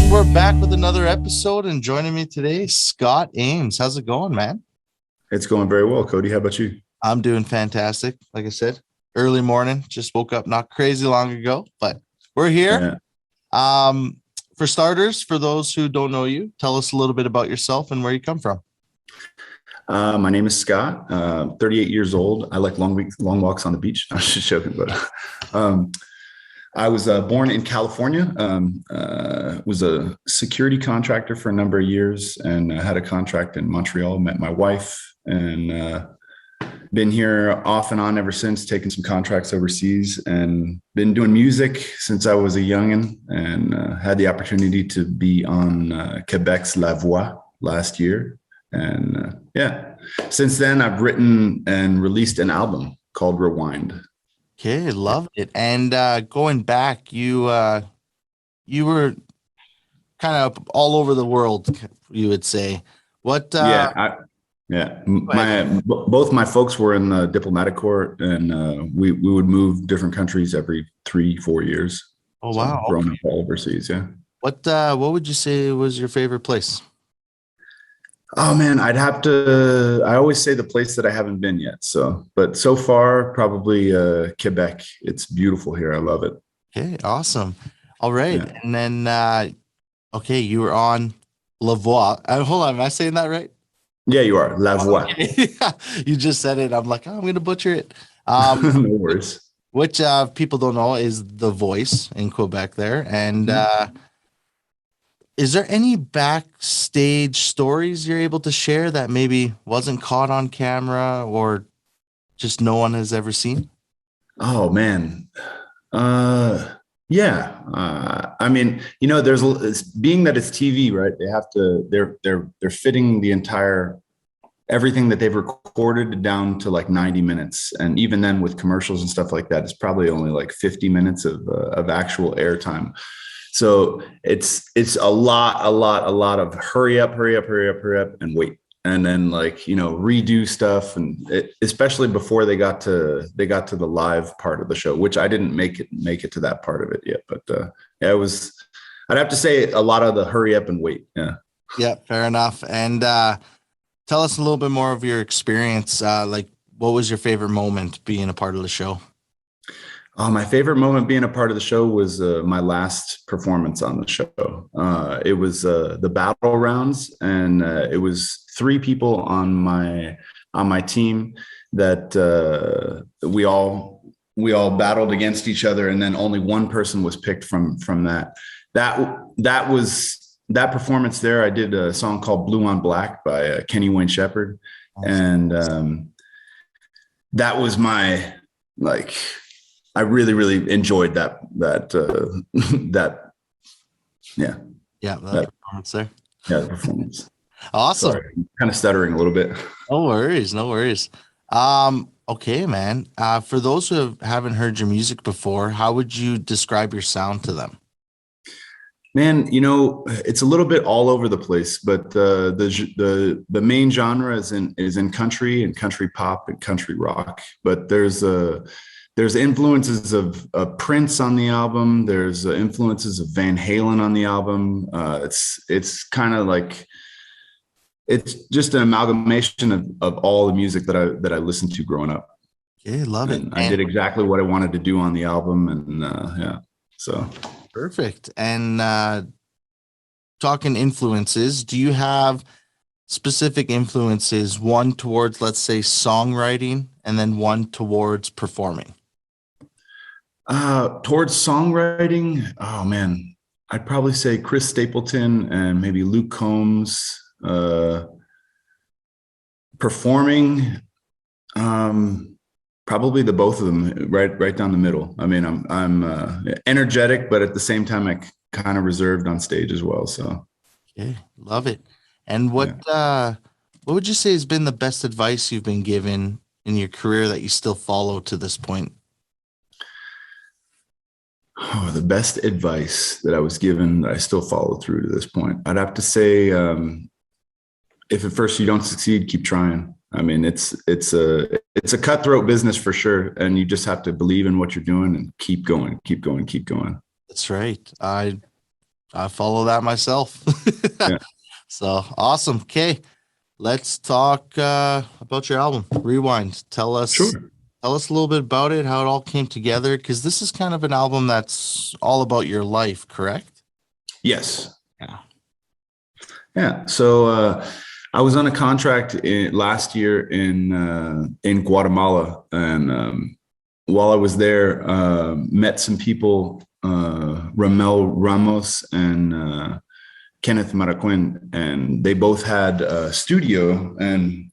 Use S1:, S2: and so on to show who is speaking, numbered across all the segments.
S1: We're back with another episode, and joining me today, Scott Ames. How's it going, man?
S2: It's going very well, Cody. How about you?
S1: I'm doing fantastic. Like I said, early morning, just woke up not crazy long ago, but we're here. For starters, for those who don't know you, tell us a little bit about yourself and where you come from.
S2: My name is Scott, 38 years old. I like long walks on the beach. I was just joking, but I was born in California, was a security contractor for a number of years, and had a contract in Montreal, met my wife, and been here off and on ever since, taking some contracts overseas, and been doing music since I was a youngin', and had the opportunity to be on Quebec's La Voix last year. And since then I've written and released an album called Rewind.
S1: Okay, love it. And going back, you were kind of all over the world, you would say. What?
S2: Both my folks were in the diplomatic corps, and we would move different countries every 3-4 years.
S1: Oh wow!
S2: So growing up all overseas, yeah.
S1: What would you say was your favorite place?
S2: Oh man, I always say the place that I haven't been yet. But so far, probably Quebec. It's beautiful here. I love it.
S1: Okay, awesome. All right. Yeah. And then, you were on La Voix. Hold on, am I saying that right?
S2: Yeah, you are. La Voix.
S1: Okay. You just said it. I'm like, I'm going to butcher it.
S2: No worries.
S1: Which people don't know is the voice in Quebec there. And is there any backstage stories you're able to share that maybe wasn't caught on camera or just no one has ever seen?
S2: Oh man. I mean, there's being that it's TV, right? They have to, they're fitting the entire, everything that they've recorded down to like 90 minutes. And even then with commercials and stuff like that, it's probably only like 50 minutes of actual airtime. So it's a lot of hurry up and wait. And then redo stuff. And especially before they got to the live part of the show, which I didn't make it to that part of it yet. But it was, I'd have to say a lot of the hurry up and wait. Yeah.
S1: Yeah, fair enough. And tell us a little bit more of your experience. What was your favorite moment being a part of the show?
S2: My favorite moment being a part of the show was my last performance on the show. It was the battle rounds, and it was 3 people on my team that we all battled against each other, and then only one person was picked from that. That performance there. I did a song called "Blue on Black" by Kenny Wayne Shepherd, and that was my I really, really enjoyed that
S1: performance there.
S2: Yeah, the performance.
S1: Awesome.
S2: Sorry, I'm kind of stuttering a little bit.
S1: No worries. Okay, man. For those who haven't heard your music before, how would you describe your sound to them?
S2: Man, it's a little bit all over the place, but the main genre is in country and country pop and country rock. But there's influences of Prince on the album. There's influences of Van Halen on the album. It's kind of like, it's just an amalgamation of all the music that I listened to growing up.
S1: Yeah, love it.
S2: I did exactly what I wanted to do on the album, and so
S1: perfect. And talking influences, do you have specific influences? One towards, let's say, songwriting, and then one towards performing.
S2: Towards songwriting, oh man, I'd probably say Chris Stapleton and maybe Luke Combs. Performing, probably the both of them, right down the middle. I mean, I'm energetic, but at the same time, I kind of reserved on stage as well. So,
S1: okay, love it. And what would you say has been the best advice you've been given in your career that you still follow to this point?
S2: Oh, the best advice that I was given that I still follow through to this point. I'd have to say, if at first you don't succeed, keep trying. I mean, it's a cutthroat business for sure. And you just have to believe in what you're doing and keep going.
S1: That's right. I I follow that myself.
S2: Yeah,
S1: So awesome. Okay, let's talk about your album, Rewind.
S2: sure.
S1: Tell us a little bit about it, how it all came together, because this is kind of an album that's all about your life, correct?
S2: Yes.
S1: Yeah.
S2: Yeah. So I was on a contract last year in Guatemala, and while I was there, met some people, Ramel Ramos and Kenneth Maraquin, and they both had a studio, and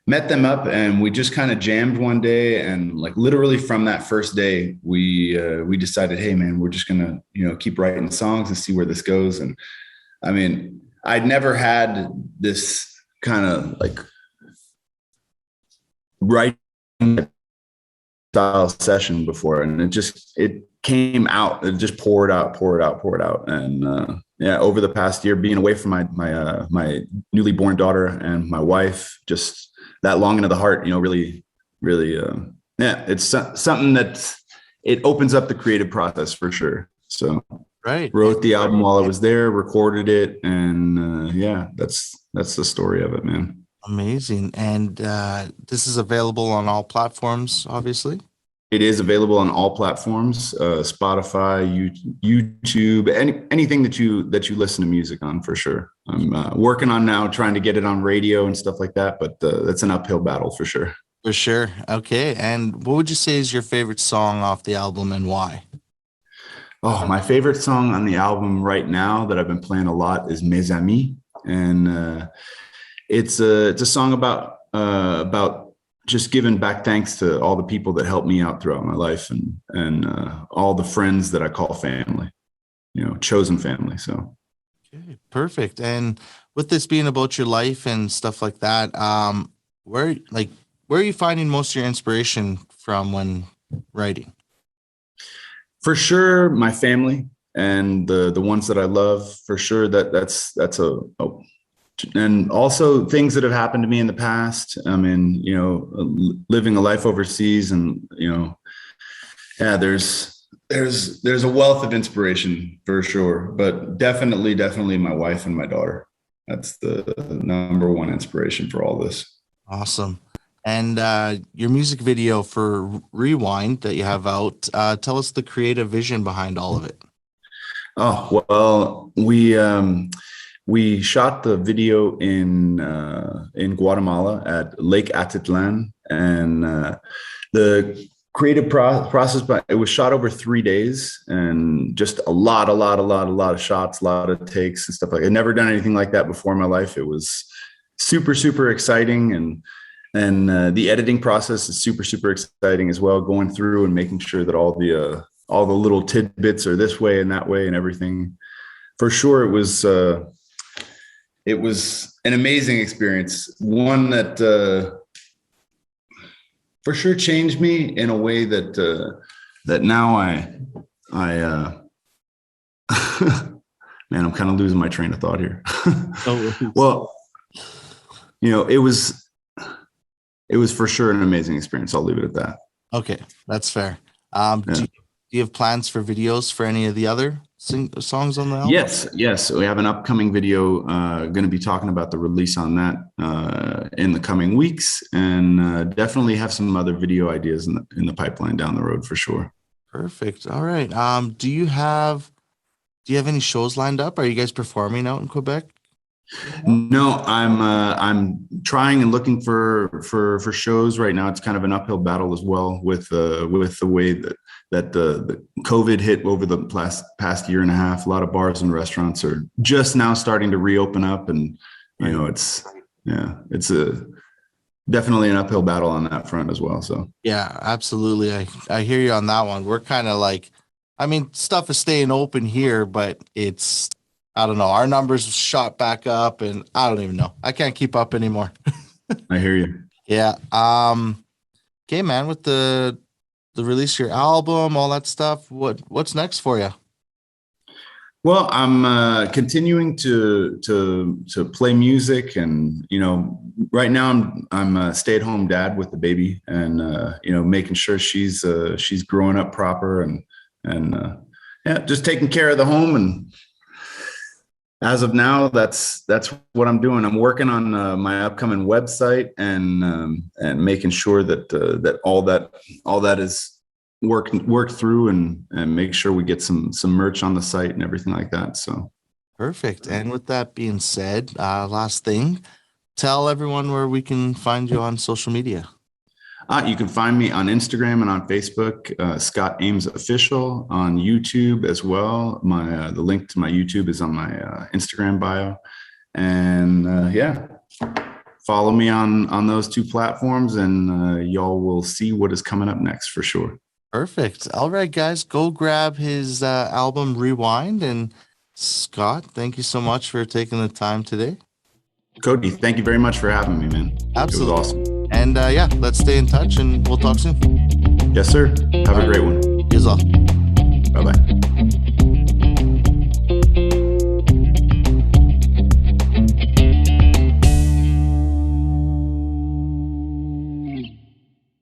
S2: met them up, and we just kind of jammed one day, and like literally from that first day, we decided, hey man, we're just gonna keep writing songs and see where this goes. And I mean, I'd never had this kind of like writing style session before, and it came out. It just poured out. And yeah, over the past year, being away from my newly born daughter and my wife, just that long into the heart, really, yeah, it's something that it opens up the creative process for sure. So
S1: Right.
S2: wrote the album while I was there, recorded it, and yeah, that's the story of it, man.
S1: Amazing. And this is available on all platforms, obviously.
S2: It is available on all platforms, Spotify, YouTube, anything that you listen to music on, for sure. I'm working on now trying to get it on radio and stuff like that, but that's an uphill battle for sure.
S1: For sure. Okay. And what would you say is your favorite song off the album and why?
S2: Oh, my favorite song on the album right now that I've been playing a lot is Mes Amis, and it's a song about just giving back thanks to all the people that helped me out throughout my life, and all the friends that I call family, chosen family. So
S1: Okay, perfect. And with this being about your life and stuff like that, where are you finding most of your inspiration from when writing?
S2: for sure, my family and the ones that I love, for sure, that's and also things that have happened to me in the past. I mean, living a life overseas, and yeah, there's a wealth of inspiration for sure, but definitely my wife and my daughter. That's the number one inspiration for all this.
S1: Awesome. And your music video for Rewind that you have out, tell us the creative vision behind all of it.
S2: Oh, well, we shot the video in Guatemala at Lake Atitlan, and the creative process, but it was shot over 3 days, and just a lot of shots, a lot of takes and stuff like. I'd never done anything like that before in my life. It was super exciting, and the editing process is super exciting as well. Going through and making sure that all the little tidbits are this way and that way and everything. For sure, it was an amazing experience. One that for sure changed me in a way that now I man, I'm kind of losing my train of thought here.
S1: Oh,
S2: Well, it was for sure an amazing experience. I'll leave it at that.
S1: okay, that's fair.
S2: Yeah.
S1: Do you have plans for videos for any of the other songs on the album?
S2: Yes. We have an upcoming video, going to be talking about the release on that in the coming weeks, and definitely have some other video ideas in the pipeline down the road for sure.
S1: Perfect. All right. Do you have any shows lined up? Are you guys performing out in Quebec?
S2: No, I'm trying and looking for shows right now. It's kind of an uphill battle as well with the way that the COVID hit over the past year and a half. A lot of bars and restaurants are just now starting to reopen up, and it's definitely an uphill battle on that front as well. So
S1: Yeah, absolutely. I hear you on that one. We're kind of like, I mean, stuff is staying open here, but I don't know. Our numbers shot back up, and I don't even know. I can't keep up anymore.
S2: I hear you.
S1: Yeah. Okay, man. With the release of your album, all that stuff. What's next for you?
S2: Well, I'm continuing to play music, and right now I'm a stay-at-home dad with the baby, and making sure she's growing up proper, and yeah, just taking care of the home, and As of now, that's what I'm doing. I'm working on my upcoming website and making sure that that all that is worked through and make sure we get some merch on the site and everything like that. So
S1: Perfect. And with that being said, last thing, tell everyone where we can find you on social media.
S2: you can find me on Instagram and on Facebook, Scott Ames Official, on YouTube as well. My the link to my YouTube is on my Instagram bio, and yeah, follow me on those two platforms, and y'all will see what is coming up next for sure.
S1: Perfect. All right, guys, go grab his album Rewind. And Scott, thank you so much for taking the time today.
S2: Cody, thank you very much for having me, man.
S1: Absolutely.
S2: It was awesome.
S1: And yeah, let's stay in touch and we'll talk soon.
S2: Yes, sir. Have a great one.
S1: You as well.
S2: Bye-bye.